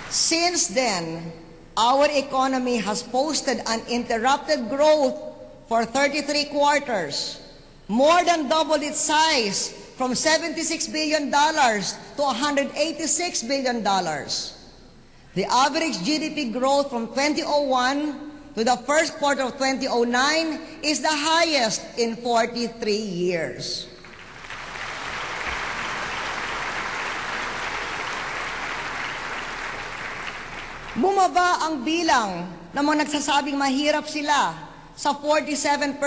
Since then, our economy has posted uninterrupted growth for 33 quarters, more than doubled its size from $76 billion to $186 billion. The average GDP growth from 2001 to the first quarter of 2009 is the highest in 43 years. Bumaba ang bilang ng mga nagsasabing mahirap sila sa 47%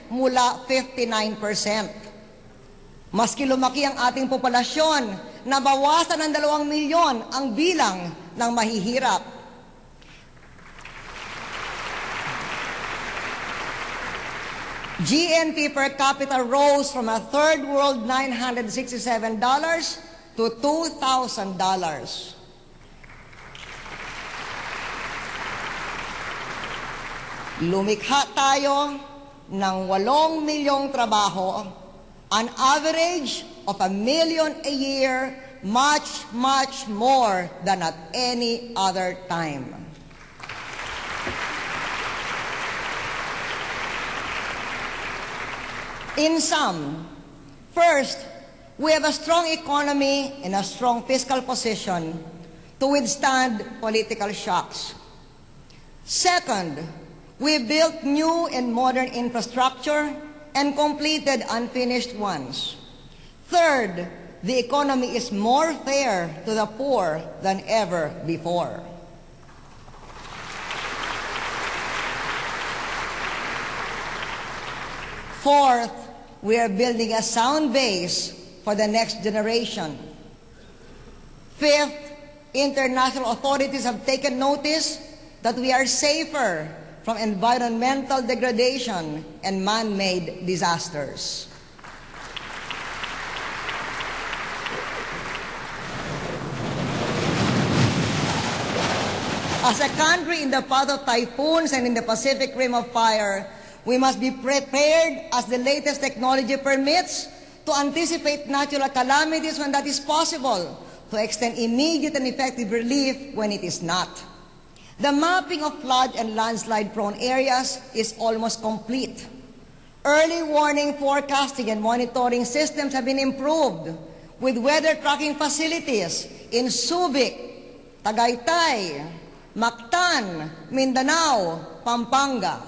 mula 59%. Maski lumaki ang ating populasyon, nabawasan ng 2 milyon ang bilang ng mahihirap. GNP per capita rose from a third world $967 to $2,000. Lumikha tayo ng 8 milyong trabaho, an average of 1 million a year, much, much more than at any other time. In sum, first, we have a strong economy and a strong fiscal position to withstand political shocks. Second, we built new and modern infrastructure and completed unfinished ones. Third, the economy is more fair to the poor than ever before. Fourth, we are building a sound base for the next generation. Fifth, international authorities have taken notice that we are safer from environmental degradation and man-made disasters. As a country in the path of typhoons and in the Pacific Rim of Fire, we must be prepared as the latest technology permits to anticipate natural calamities when that is possible, to extend immediate and effective relief when it is not. The mapping of flood and landslide-prone areas is almost complete. Early warning forecasting and monitoring systems have been improved with weather tracking facilities in Subic, Tagaytay, Mactan, Mindanao, Pampanga.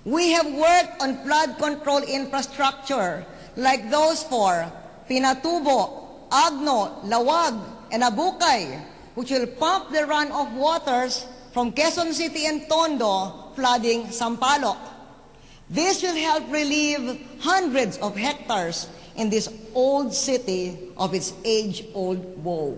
We have worked on flood control infrastructure like those for Pinatubo, Agno, Lawag, and Abukay, which will pump the runoff waters from Quezon City and Tondo, flooding Sampaloc. This will help relieve hundreds of hectares in this old city of its age-old woe.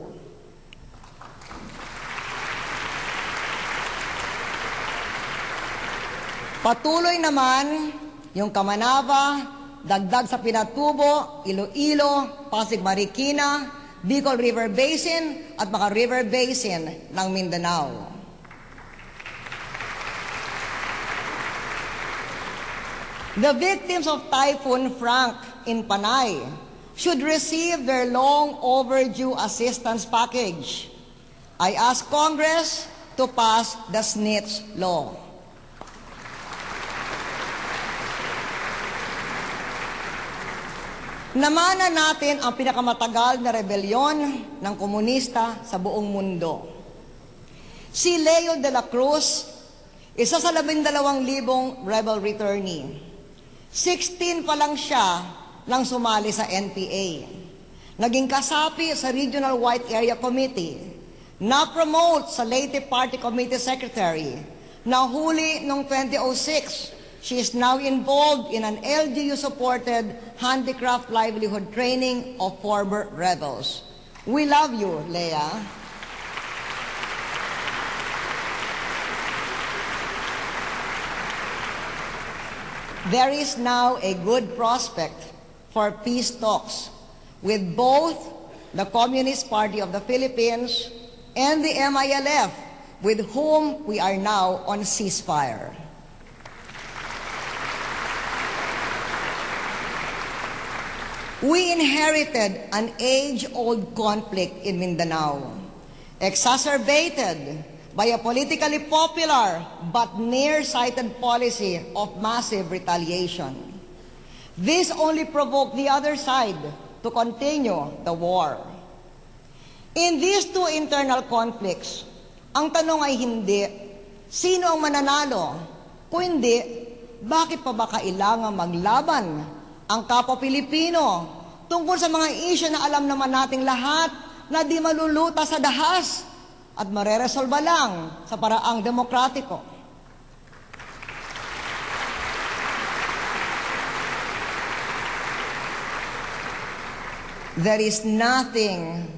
Patuloy naman yung Kamanava, dagdag sa Pinatubo, Iloilo, Pasig Marikina, Bicol River Basin at mga river basin ng Mindanao. The victims of Typhoon Frank in Panay should receive their long overdue assistance package. I ask Congress to pass the snitch law. Namana natin ang pinakamatagal na rebelyon ng komunista sa buong mundo. Si Leo de la Cruz, isa sa 12,000 rebel returnee. 16 pa lang siya nang sumali sa NPA. Naging kasapi sa Regional White Area Committee. Na-promote sa Leyte Party Committee Secretary. Nahuli noong 2006. She is now involved in an LGU-supported handicraft livelihood training of former rebels. We love you, Leah. There is now a good prospect for peace talks with both the Communist Party of the Philippines and the MILF, with whom we are now on ceasefire. We inherited an age-old conflict in Mindanao. exacerbated by a politically popular but nearsighted policy of massive retaliation. This only provoked the other side to continue the war. In these two internal conflicts, ang tanong ay hindi, sino ang mananalo? Kung hindi, bakit pa ba kailangan maglaban ang kapwa Pilipino tungkol sa mga isyu na alam naman nating lahat na di maluluta sa dahas at mareresolba lang sa paraang demokratiko? There is nothing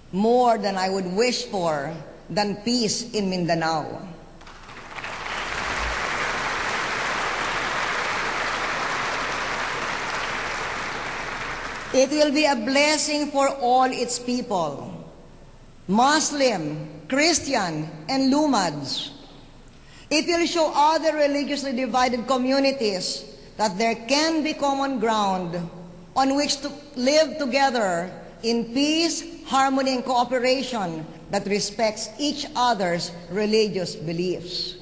more than I would wish for than peace in Mindanao. It will be a blessing for all its people, Muslim, Christian, and Lumads. It will show other religiously divided communities that there can be common ground on which to live together in peace, harmony, and cooperation that respects each other's religious beliefs.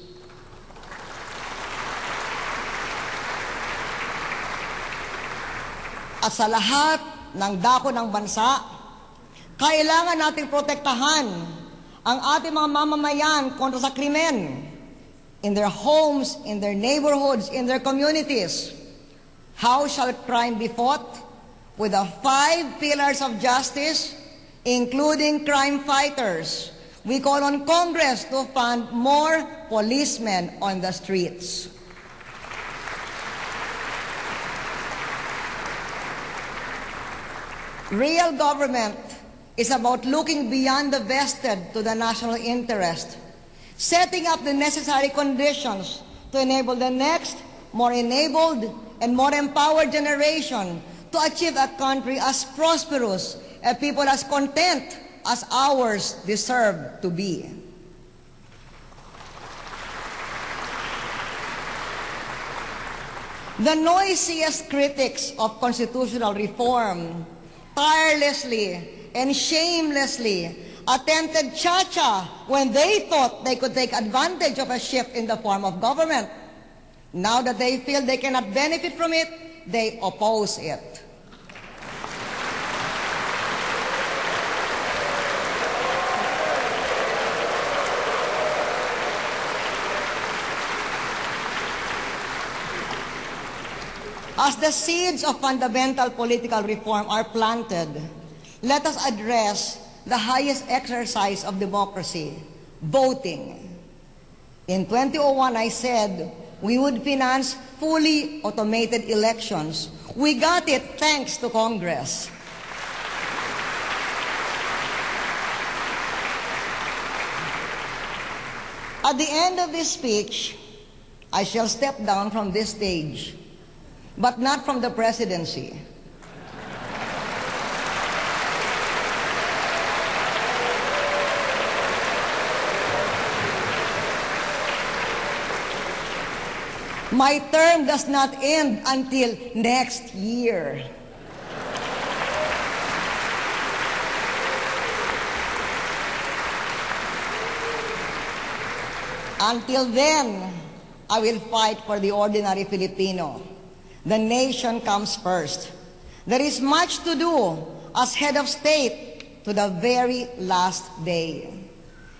At sa lahat ng dako ng bansa, kailangan nating protektahan ang ating mga mamamayan kontra sa krimen in their homes, in their neighborhoods, in their communities. How shall crime be fought? With the 5 pillars of justice, including crime fighters. We call on Congress to fund more policemen on the streets. Real government is about looking beyond the vested to the national interest, setting up the necessary conditions to enable the next, more enabled and more empowered generation to achieve a country as prosperous, a people as content as ours deserve to be. The noisiest critics of constitutional reform tirelessly and shamelessly attempted cha-cha when they thought they could take advantage of a shift in the form of government. Now that they feel they cannot benefit from it, they oppose it. As the seeds of fundamental political reform are planted, let us address the highest exercise of democracy, voting. In 2001, I said we would finance fully automated elections. We got it thanks to Congress. At the end of this speech, I shall step down from this stage, but not from the presidency. My term does not end until next year. Until then, I will fight for the ordinary Filipino. The nation comes first. There is much to do as head of state to the very last day.